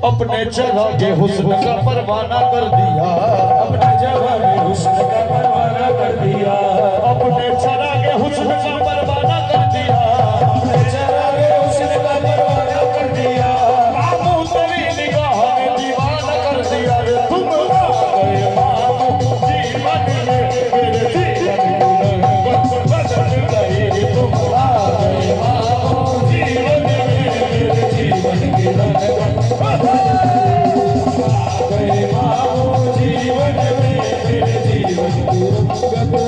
अपने जगह के हुस्न का परवाना कर दिया, अपने जगह के हुस्न का परवाना कर दिया, अपने जगह के हुस्न का परवाना कर दिया, अपने जगह के हुस्न का परवाना कर दिया। मामू तेरी निगाह ने दीवाना कर दिया रे, तुम आ गए मामू जीवन में मेरे जीवन बदल गई, तुम आ गए मामू जीवन में मेरे जीवन की रंगत गए मामू जीवन में मेरे जीवन की रंगत बदल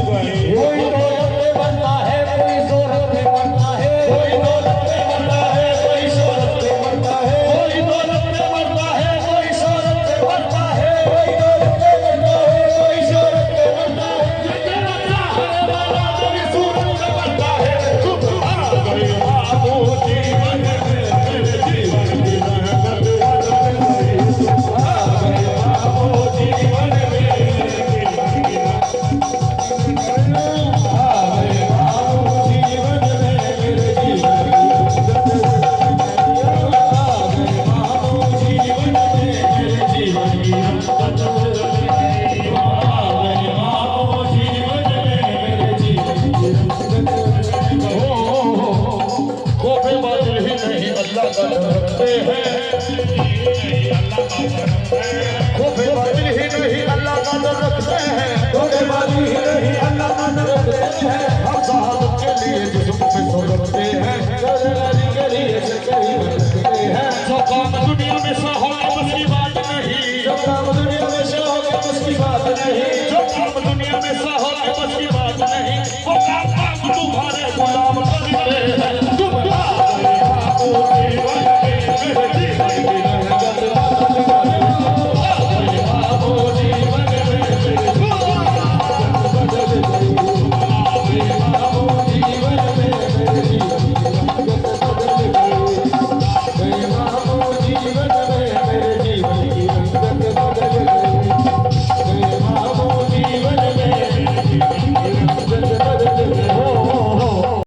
गई। कोई दौलत में बनता है, कोई शोहरत में बनता है, कोई दौलत में बनता है, कोई शोहरत में बनता है, कोई दौलत में बनता है, कोई शोहरत में बनता है, कोई दौलत में बनता है, कोई शोहरत में बनता है, तेरा चाहने वाला तेरी सूरत में बनता है। तुम आ गए मामू जीवन में मेरे जीवन की रंगत बदल गई, तुम आ गए मामू जीवन में मेरे जीवन की रखते हैं,